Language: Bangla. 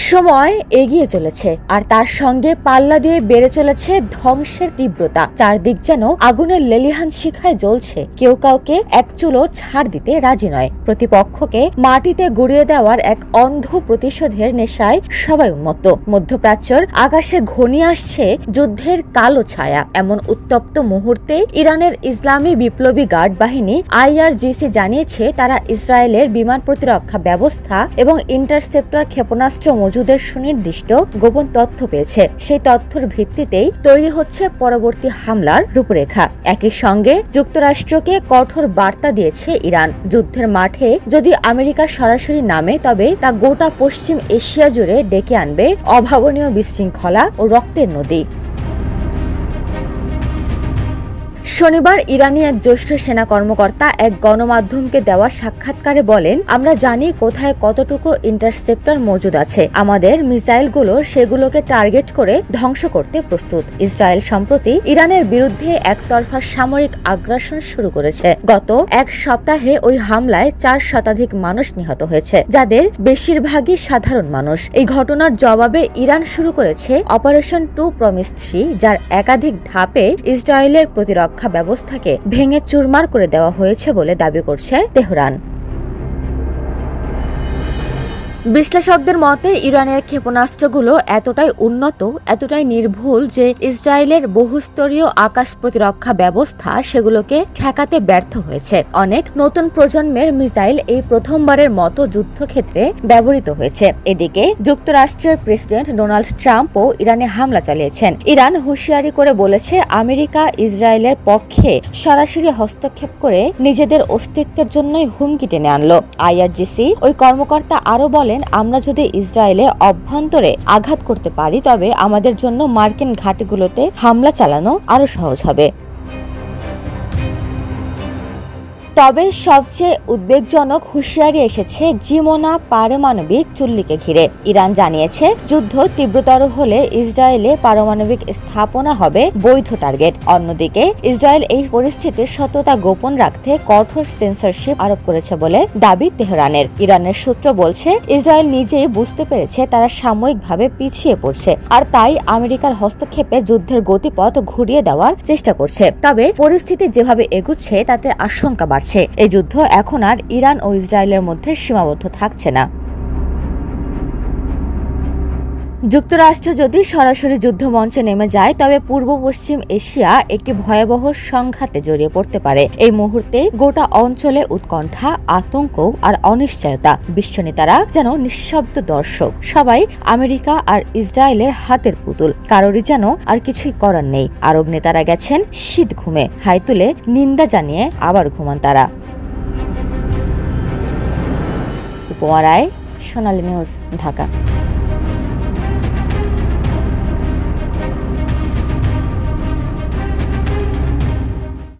সময় এগিয়ে চলেছে আর তার সঙ্গে পাল্লা দিয়ে বেড়ে চলেছে ধ্বংসের তীব্রতা। চারদিক যেন আগুনের লেলিহান শিখায় জ্বলছে। কেউ কাউকে এক চুলো ছাড় দিতে রাজি নয়। প্রতিপক্ষকে মাটিতে গুড়িয়ে দেওয়ার এক অন্ধ প্রতিশোধের নেশায় সবাই উন্মত্ত। মধ্যপ্রাচ্যের আকাশে ঘনিয়ে আসছে যুদ্ধের কালো ছায়া। এমন উত্তপ্ত মুহূর্তে ইরানের ইসলামী বিপ্লবী গার্ড বাহিনী IRGC জানিয়েছে তারা ইসরায়েলের বিমান প্রতিরক্ষা ব্যবস্থা এবং ইন্টারসেপ্টর ক্ষেপণাস্ত্র মজুদের সুনির্দিষ্ট গোপন তথ্য পেয়েছে। সেই তথ্যের ভিত্তিতেই তৈরি হচ্ছে পরবর্তী হামলার রূপরেখা। একই সঙ্গে যুক্তরাষ্ট্রকে কঠোর বার্তা দিয়েছে ইরান। যুদ্ধের মাঠে যদি আমেরিকা সরাসরি নামে তবে তা গোটা পশ্চিম এশিয়া জুড়ে ডেকে আনবে অভাবনীয় বিশৃঙ্খলা ও রক্তের নদী। শনিবার ইরানি এক জ্যেষ্ঠ সেনা কর্মকর্তা এক গণমাধ্যমকে দেওয়া সাক্ষাৎকারে বলেন, আমরা জানি কোথায় কতটুকু ইন্টারসেপ্টর মজুদ আছে। আমাদের মিসাইলগুলো সেগুলোকে টার্গেট করে ধ্বংস করতে প্রস্তুত। ইসরায়েল সম্প্রতি ইরানের বিরুদ্ধে একতরফা সামরিক আগ্রাসন শুরু করেছে। গত এক সপ্তাহে ওই হামলায় 4 শতাধিক মানুষ নিহত হয়েছে, যাদের বেশিরভাগই সাধারণ মানুষ। এই ঘটনার জবাবে ইরান শুরু করেছে অপারেশন 2 Promise 3, যার একাধিক ধাপে ইসরায়েলের প্রতিরক্ষা ব্যবস্থাকে ভেঙে চুরমার করে দেওয়া হয়েছে বলে দাবি করছে তেহরান। বিশ্লেষকদের মতে ইরানের ক্ষেপণাস্ত্রগুলো এতটাই উন্নত, এতটাই নির্ভুল যে ইসরায়েলের বহুস্তরীয় আকাশ প্রতিরক্ষা ব্যবস্থা সেগুলোকে ঠেকাতে ব্যর্থ হয়েছে। অনেক নতুন প্রজন্মের মিসাইল এই প্রথমবারের মতো যুদ্ধক্ষেত্রে ব্যবহৃত হয়েছে। এদিকে যুক্তরাষ্ট্রের প্রেসিডেন্ট ডোনাল্ড ট্রাম্পও ইরানে হামলা চালিয়েছেন। ইরান হুঁশিয়ারি করে বলেছে, আমেরিকা ইসরায়েলের পক্ষে সরাসরি হস্তক্ষেপ করে নিজেদের অস্তিত্বের জন্যই হুমকি টেনে আনলো। IRGC ওই কর্মকর্তা আরো বলেন, আমরা যদি ইসরায়েলে অভ্যন্তরে আঘাত করতে পারি তবে আমাদের জন্য মার্কিন ঘাঁটিগুলোতে হামলা চালানো আরো সহজ হবে। তবে সবচেয়ে উদ্বেগজনক হুঁশিয়ারি এসেছে জিমোনা পারমাণবিক চুল্লিকে ঘিরে। ইরান জানিয়েছে, যুদ্ধ তীব্রতর হলে ইসরায়েলে পারমাণবিক স্থাপনা হবে বৈধ টার্গেট। অন্যদিকে ইসরায়েল এই পরিস্থিতির সত্যতা গোপন রাখতে কঠোর সেন্সরশিপ আরোপ করেছে বলে দাবি তেহরানের। ইরানের সূত্র বলছে, ইসরায়েল নিজেই বুঝতে পেরেছে তারা সাময়িকভাবে পিছিয়ে পড়ছে, আর তাই আমেরিকার হস্তক্ষেপে যুদ্ধের গতিপথ ঘুরিয়ে দেওয়ার চেষ্টা করছে। তবে পরিস্থিতি যেভাবে এগুচ্ছে তাতে আশঙ্কা বাড়ছে। এই যুদ্ধ এখন আর ইরান ও ইসরায়েলের মধ্যে সীমাবদ্ধ থাকছে না। যুক্তরাষ্ট্র যদি সরাসরি যুদ্ধ মঞ্চে নেমে যায় তবে পূর্ব পশ্চিম এশিয়া একটি ভয়াবহ সংঘাতে জড়িয়ে পড়তে পারে। এই মুহূর্তে গোটা অঞ্চলে উৎকণ্ঠা, আতঙ্ক আর অনিশ্চয়তা। বিশ্বনেতারা যেন নিঃশব্দ দর্শক। সবাই আমেরিকা আর ইসরায়েলের হাতের পুতুল। কারোরই যেন আর কিছুই করার নেই। আরব নেতারা গেছেন শীত ঘুমে। হাই তুলে নিন্দা জানিয়ে আবার ঘুমান তারা। উপমা রায়, সোনালী নিউজ, ঢাকা।